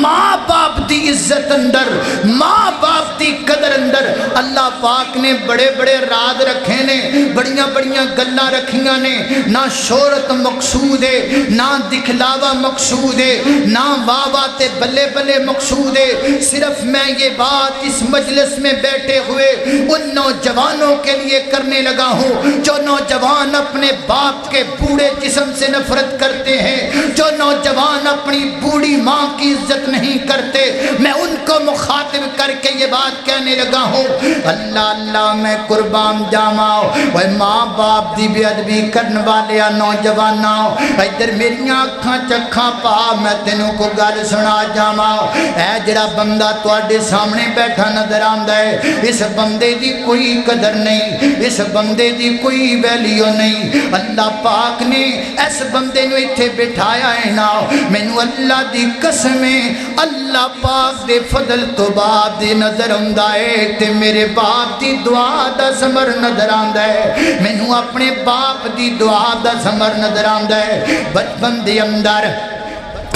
ماں باپ دی عزت اندر، ماں باپ دی قدر اندر اللہ پاک نے بڑے بڑے راز رکھے نے، بڑیاں بڑیاں گلاں رکھیاں نے۔ نہ شہرت مقصود ہے، نہ دکھلاوا مقصود ہے، نہ واہ واہ تے بلے بلے مقصود ہے۔ صرف میں یہ بات اس مجلس میں بیٹھے ہوئے ان نوجوانوں کے لیے کرنے لگا ہوں جو نوجوان اپنے باپ کے بوڑھے جسم سے نفرت کرتے ہیں، جو نوجوان اپنی بوڑھی ماں کی عزت نہیں کرتے۔ میں ان کو مخاطب کر کے یہ بات کہنے لگا ہوں، اللہ اللہ میں قربان جاواں اوے ماں باپ دی بے ادبی کرن والے نوجواناں، ادھر میریاں اکھاں چکھاں پا، میں تینوں کو گل سنا جاواں۔ اے جڑا بندہ تواڈے سامنے بیٹھا نظر آندا ہے، اس بندے دی کوئی قدر نہیں، اس بندے دی کوئی ویلیو نہیں۔ اللہ پاک نے اس بندے نو ایتھے بٹھایا ہے نا، مینوں اللہ دی قسم ہے اللہ پاک دے فضل تو بعد نظر آندا ہے تے میرے باپ دی دعا دا ثمر نظر آندا ہے، مینوں اپنے باپ دی دعا دا ثمر نظر آندا ہے۔ بچپن دے اندر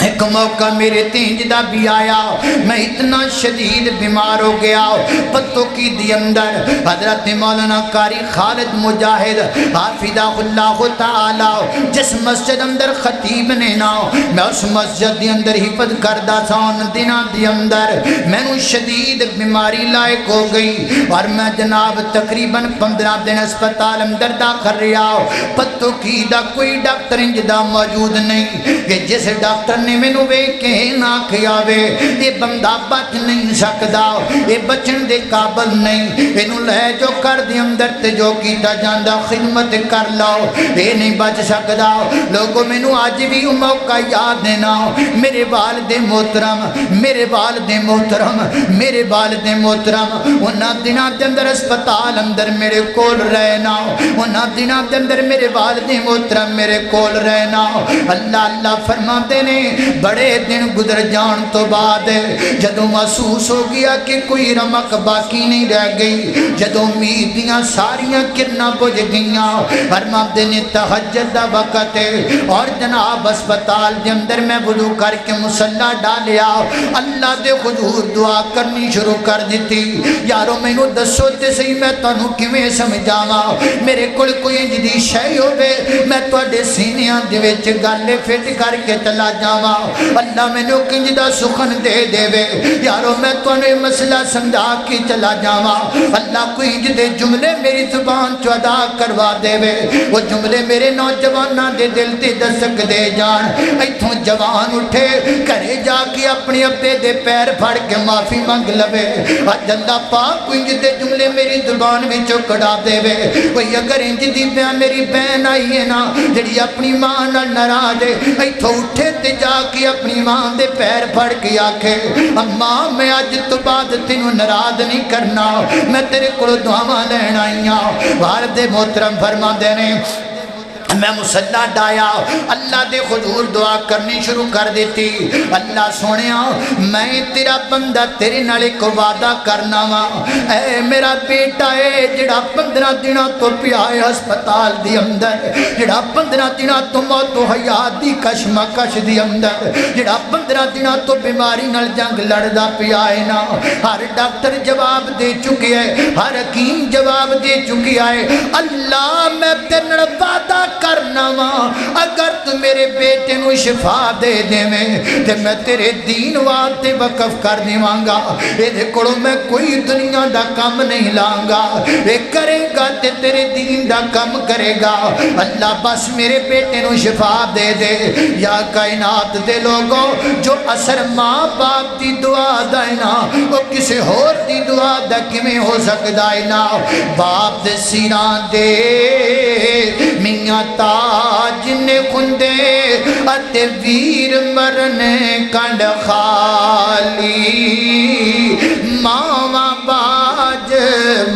ایک موقع میرے تینج دا بھی آیا، میں اتنا شدید بیمار ہو گیا۔ پتوں کی دی اندر حضرت مولانا قاری خالد مجاہد حافظہ اللہ تعالی جس مسجد اندر خطیب نے نا، میں اس مسجد دی اندر حفظ کردہ سا ان دنوں دی اندر میں نو شدید بیماری لائق ہو گئی اور میں جناب تقریباً 15 دن اسپتال اندر داخل رہا۔ پتوں کی دا کوئی ڈاکٹر انجدہ موجود نہیں کہ جس ڈاکٹر نے میں نو وے کے نہ کھیاوے یہ بندہ بچ نہیں سکدا، یہ بچن دے قابل نہیں، انہوں لے جو کر دی اندر تے جو کیتا جاندہ خدمت کر لاؤ، یہ نہیں بچ سکدا۔ لوگوں میں نو آج بھی موقع یاد دینا، میرے والد محترم، میرے والد محترم، میرے والد محترم انہاں دنوں دے اندر اسپتال اندر میرے کول رہنا، انہاں دنوں دے اندر میرے والد محترم میرے کول رہنا۔ اللہ اللہ فرما دے نے بڑے دن گزر جان تو بعد جدوں محسوس ہو گیا کہ کوئی رمق باقی نہیں رہ گئی، جدوں امید دیاں ساریاں کرناں بجھ گئیاں، فرماندے نے تہجد دا وقت اور جناب اسپتال دے اندر میں وضو کر کے مصلی ڈالیا، اللہ دے حضور دعا کرنی شروع کر دیتی۔ یارو مینوں دسو تے صحیح میں تانوں کیویں سمجھاواں، میرے کول کوئی انج دی شے ہوے میں تواڈے سینیاں دے وچ گل فٹ کر کے چلا جاواں، اللہ میں نو کنج دا سخن دے دے وے، یارو میں تو نے مسئلہ سمجھا کی چلا جاواں، اللہ کوئی انج دے جملے میری زبان چو ادا کروا دے وے، وہ جملے میرے نوجوانہ دے دل تے دسک دے جان۔ ایتھوں جوان اٹھے کرے جا کے اپنی ابے دے پیر پھڑ کے معافی مانگ لوے، اج اللہ پاک کوئی انج دے جملے میری زبان وچوں کڑا دے وے، کوئی اگر انج دی بیاں میری بہن آئی ہے نا جڑی اپنی ماں نال ناراض ہے، ایتھوں اٹھے تے جا کے اپنی ماں دے پیر پھڑ کے آکھے اماں میں اج تو بعد تینوں ناراض نہیں کرنا، میں تیرے کولوں دعاواں لین آئی ہاں۔ والد محترم فرماندے نے میں مصلی ڈایا، اللہ دے حضور دعا کرنی شروع کر دیتی، اللہ سونیا میں تیرا بندہ تیرے نال ایک وعدہ کرنا وا، اے میرا بیٹا ہے جڑا 15 دنوں تو پیا ہے ہسپتال دی اندر، جڑا 15 دنوں تو موت و حیات دی کشمکش دی اندر، جڑا 15 دنوں تو بیماری نال جنگ لڑدا پیا ہے نا، ہر ڈاکٹر جواب دے چکے ہے، ہر حکیم جواب دے چکی ہے، اللہ میں تیرے نال وعدہ کرنا وا اگر تو میرے بیٹے نو شفا دے دے تے میں تیرے دین واسطے وقف کر دیواں گا، اے کولوں میں کوئی دنیا دا کام نہیں لاں گا، اے کرے گا تے تیرے دین دا کام کرے گا، اللہ بس میرے بیٹے نو شفا دے دے۔ یا کائنات دے لوگوں جو اثر ماں باپ دی دعا دا ہے نا وہ کسے اور دی دعا دا کیویں ہو سکدا ہے نا، باپ دے سیراں دے میاں تاج نے کھندے اتے ویر مرنے کنڈ خالی، ماواں باج